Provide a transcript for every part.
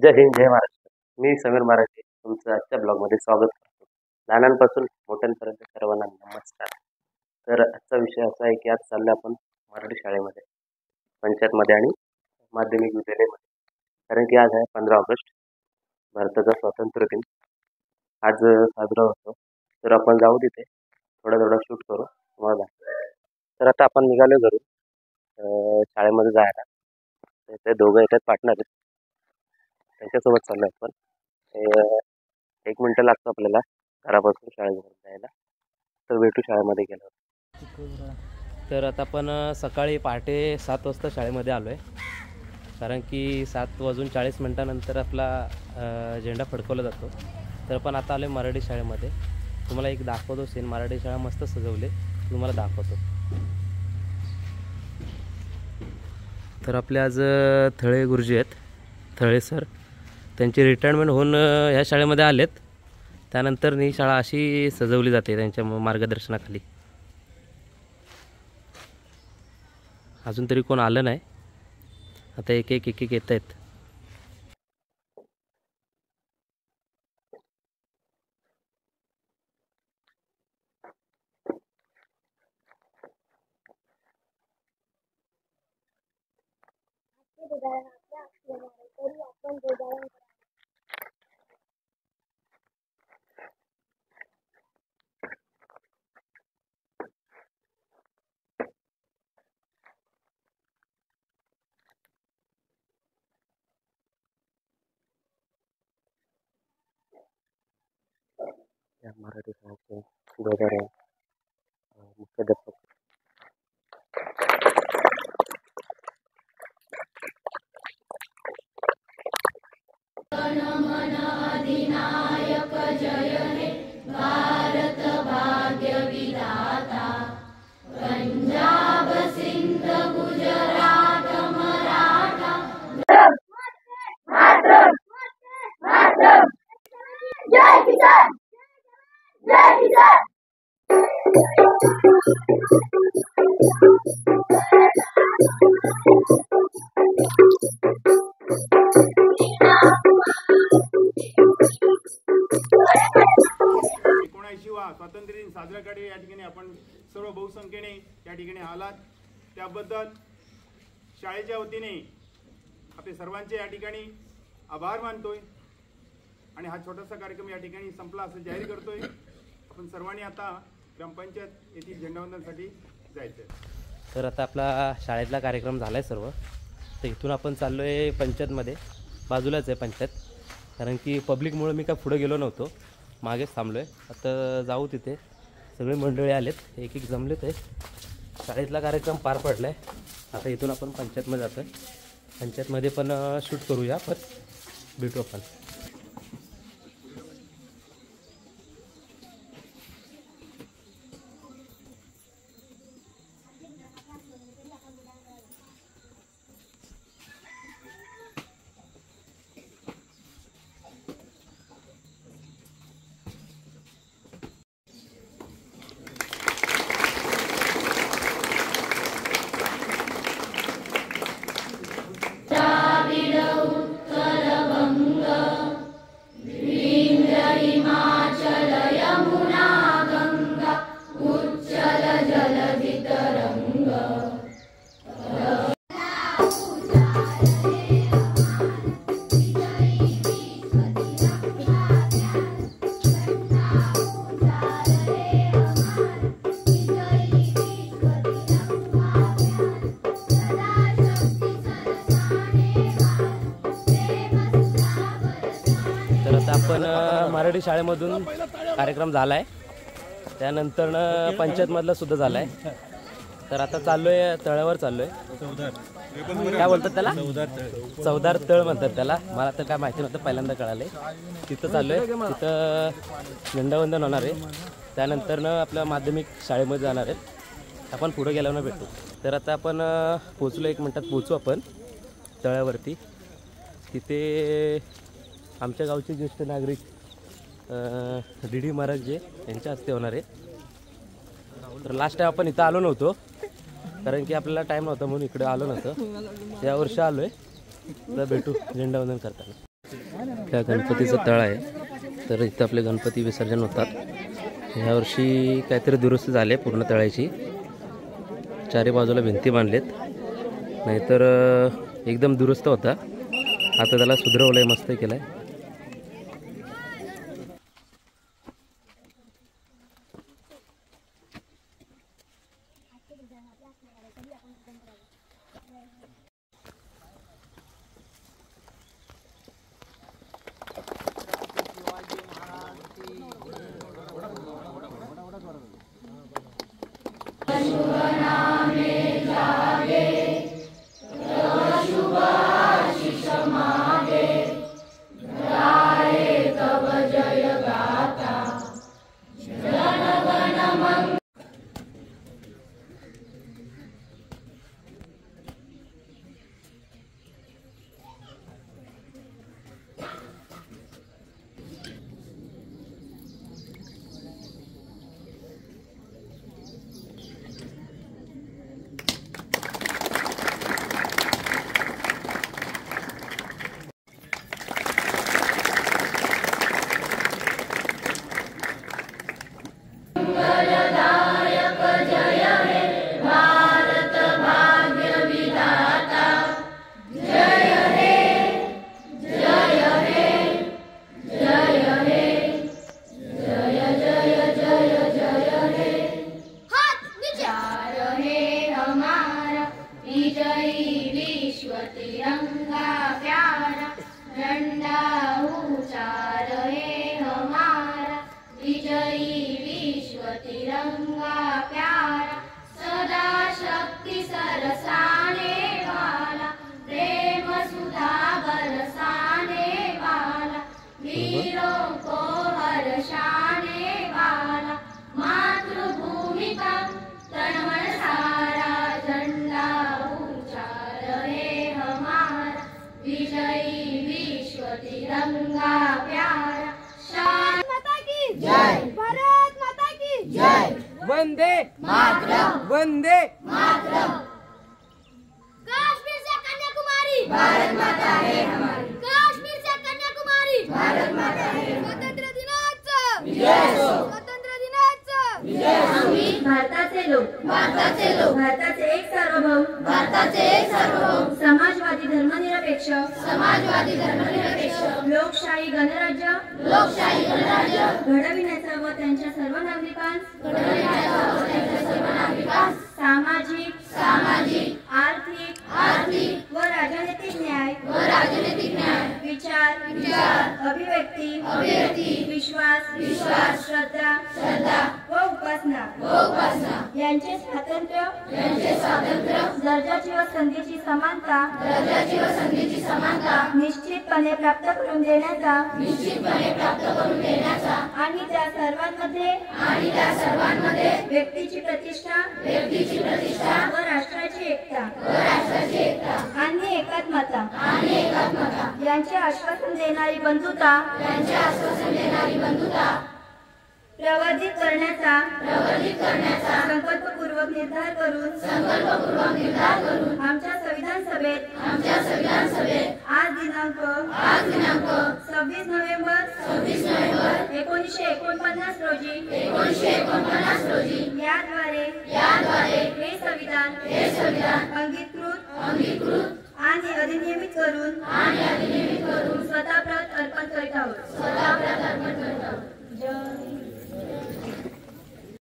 जय हिंद, जय महाराष्ट्र. मी समीर मराठे तुमचं आजच्या ब्लॉगमध्ये स्वागत करतो. लहानांपासून मोठ्यांपर्यंत सर्वांना नमस्कार. तर आजचा विषय असा आहे की आज चाललो आपण मराठी शाळेमध्ये, पंचायतमध्ये आणि माध्यमिक विद्यालयामध्ये. कारण की आज आहे 15 ऑगस्ट, भारताचा स्वातंत्र्य दिन आज साजरा होतो. तर आपण जाऊ तिथे थोडं शूट करू तुम्हाला दाखवू. तर आता आपण निघालो घरून शाळेमध्ये जायला. ते दोघं येतात पार्टनर, त्यांच्यासोबत चाललो आपण. 1 मिनिटं लागतो आपल्याला घरापासून शाळेमध्ये जायला. तर भेटू शाळेमध्ये गेल्यावर. तर आता आपण सकाळी पहाटे 7 वाजता शाळेमध्ये आलो आहे. कारण की 7:40 आपला झेंडा फडकवला जातो. तर आपण आता आलो आहे मराठी शाळेमध्ये. तुम्हाला एक दाखवतो सीन. मराठी शाळा मस्त सजवले, तुम्हाला दाखवतो. तर आपले आज थळे गुरुजी आहेत, थळे सर. त्यांची रिटायरमेंट होऊन ह्या शाळेमध्ये आलेत. त्यानंतर ही शाळा अशी सजवली जाते त्यांच्या मार्गदर्शनाखाली. अजून तरी कोण आलं नाही. आता एक एक येत आहेत. या मराठी शाळेचे ध्वजारोहण मुख्याध्यापक स्वातंत्र्य दिन साजरा करणे या ठिकाणी आपण सर्व बहुसंख्येने या ठिकाणी आलात. त्याबद्दल शाळेच्या वतीने आपले सर्वांचे या ठिकाणी आभार मानतोय आणि हा छोटासा कार्यक्रम या ठिकाणी संपला असं जाहीर करतोय. आपण सर्वांनी आता ग्रामपंचायत येथील झेंडावंदनासाठी जायचं. तर आता आपला शाळेतला कार्यक्रम झाला आहे सर्व. तर इथून आपण चाललो आहे पंचायतमध्ये. बाजूलाच आहे पंचायत. कारण की पब्लिकमुळे मी काय पुढे गेलो नव्हतो, मागेच थांबलो आहे. आता जाऊ तिथे. सगळे मंडळी आलेत, एक जमलेत आहे. शाळेतला कार्यक्रम पार पडला आहे. आता इथून आपण पंचायतमध्ये जातो आहे. पंचायतमध्ये पण शूट करूया. पण भेटू आपण. आपण मराठी शाळेमधून कार्यक्रम झाला आहे. त्यानंतर पंचायतमधला सुद्धा झाला आहे. तर आता चाललो आहे तळावर चाललो आहे. काय बोलतात त्याला? चौदार तळ म्हणतात त्याला. मला तर काय माहिती नव्हतं, पहिल्यांदा कळाले. तिथं चाललो आहे. तिथं झेंडावंदन होणार आहे. त्यानंतर आपल्या माध्यमिक शाळेमध्ये जाणार आहेत. आपण पुढे गेल्यावर भेटू. तर आता आपण पोचलो, 1 मिनिटात पोचू आपण तळ्यावरती. तिथे आमच्या गावचे ज्येष्ठ नागरिक डी महाराज जे यांच्या हस्ते होणार आहे. तर लास्ट टाइम आपण इथं आलो नव्हतो, कारण की आपल्याला टाईम नव्हता म्हणून इकडे आलो नव्हतं. या वर्षी आलो आहे. तर भेटू झेंडावंदन करताना. त्या गणपतीचं तळ आहे. तर इथं आपले गणपती विसर्जन होतात. यावर्षी काहीतरी दुरुस्ती झाली आहे पूर्ण तळाची. चारी बाजूला भिंती बांधलेत, नाहीतर एकदम दुरुस्त होता. आता त्याला सुधरवलं आहे, मस्त केलं आहे. वंदे मातरम, वंदे मातरम। कश्मीर से कन्याकुमारी भारत माता है हमारी। कश्मीर से कन्याकुमारी भारत माता है। स्वतंत्र दिनाचं विजय असो। स्वतंत्र दिनाचं विजय असो। आम्ही भारताचे लोक, भारताचे लोक, भारताचे एक सार्वभौम, भारताचे एक सार्वभौम, समाजवादी धर्मनिरपेक्ष, समाजवादी धर्मनिरपेक्ष, लोकशाही गणराज्य, लोकशाही गणराज्य घडविण्याचा व त्यांच्या सर्व नागरिकांस सामाजिक, सामाजिक, आर्थिक, आर्थिक व राजनैतिक न्याय, व राजनैतिक न्याय, विचार, विचार, अभिव्यक्ती, अभिव्यक्ती, विश्वास, विश्वास, श्रद्धा, श्रद्धा व उपासना, व उपासना यांचे स्वातंत्र्य, यांचे स्वातंत्र्य, दर्जाची व संधीची समानता, दर्जाची व संधीची समानता निश्चितपणे प्राप्त करून देण्याचा, निश्चितपणे प्राप्त करून देण्याचा आणि त्या सर्वांमध्ये, आणि त्या सर्वांमध्ये व्यक्तीची प्रतिष्ठा, व्यक्तीची प्रतिष्ठा व राष्ट्राची एकता, व राष्ट्राची एकता आणि एकात्मता, आणि एकात्मता यांचे आश्वासन देणारी बंधुता, यांचे आश्वासन देणारी बंधुता प्रवर्धित करण्याचा, प्रवर्धित करण्याचा संकल्पपूर्वक निर्धार करून, संकल्पपूर्वक निर्धार करून आमच्या संविधान सभेत, आमच्या संविधान सभेत आज दिनांक 26 नोव्हेंबर 1949 रोजी, 1949 रोजी याद्वारे हे संविधान अंगीकृत आणि अधिनियमित करून, स्वतः प्रत अर्पण करीत आहोत।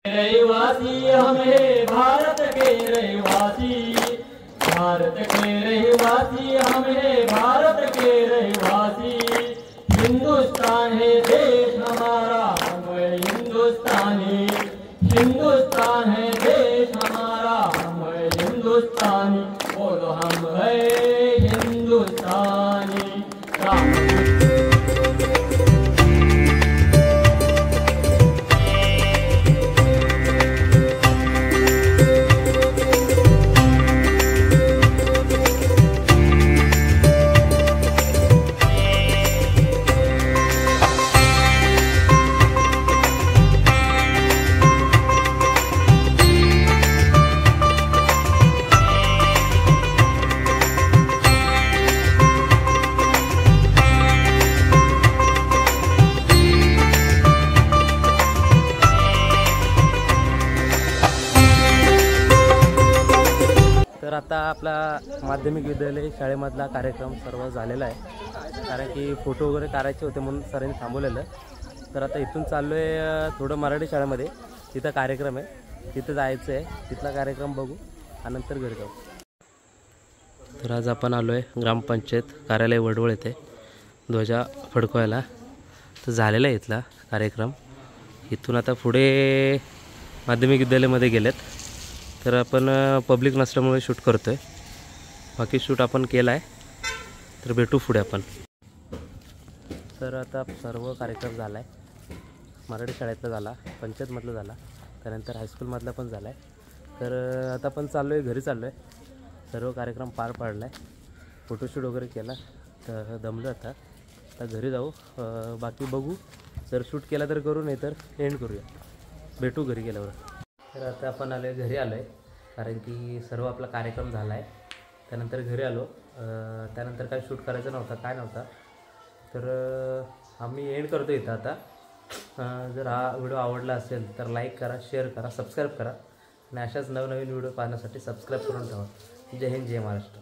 रहवासी हमें भारत के रहवासी, भारत के रहवासी हमें भारत के रहवासी। हिंदुस्तान है देश हमारा, हम है हिंदुस्तानी। हिंदुस्तान है देश हमारा, हम है हिंदुस्तानी। बोलो हम है हिंदुस्तानी। आता आपला माध्यमिक विद्यालय शाळेमधला कार्यक्रम सर्व झालेला आहे, कारण की फोटो वगैरे काढायचे होते म्हणून सरांनी थांबवलेलं. तर आता इथून चाललो आहे थोडं मराठी शाळेमध्ये, तिथं कार्यक्रम आहे, तिथं जायचं आहे. तिथला कार्यक्रम बघू आणि नंतर घरी जाऊ. तर आज आपण आलो आहे ग्रामपंचायत कार्यालय वडवळ येथे ध्वजा फडकवायला. तर झालेला आहे इथला कार्यक्रम. इथून आता पुढे माध्यमिक विद्यालयामध्ये गेलेत. तर आपण पब्लिक नसल्यामुळे शूट करतो आहे, बाकी शूट आपण केला आहे. तर भेटू पुढे आपण. तर आता सर्व कार्यक्रम झाला आहे, मराठी शाळेतला झाला, पंचायतमधला झाला, त्यानंतर हायस्कूलमधला पण झाला आहे. तर आता आपण चाललो आहे घरी, चाललो आहे. सर्व कार्यक्रम पार पाडला आहे, फोटोशूट वगैरे केला, तर दमलं आता घरी जाऊ. बाकी बघू, जर शूट केला तर करू, नाही तर एंड करूया. भेटू घरी गेल्यावर. तर आता आपण घरी आलो आहे, कारण की सर्व आपला कार्यक्रम झाला आहे. त्यानंतर घरी आलो. त्यानंतर काय शूट करायचं नव्हता, काय नव्हता. तर आम्ही एंड करतो इथं आता. जर हा व्हिडिओ आवडला असेल तर लाईक करा, शेअर करा, सबस्क्राईब करा आणि अशाच नवनवीन व्हिडिओ पाहण्यासाठी सबस्क्राईब करून ठेवा. जय हिंद, जय महाराष्ट्र.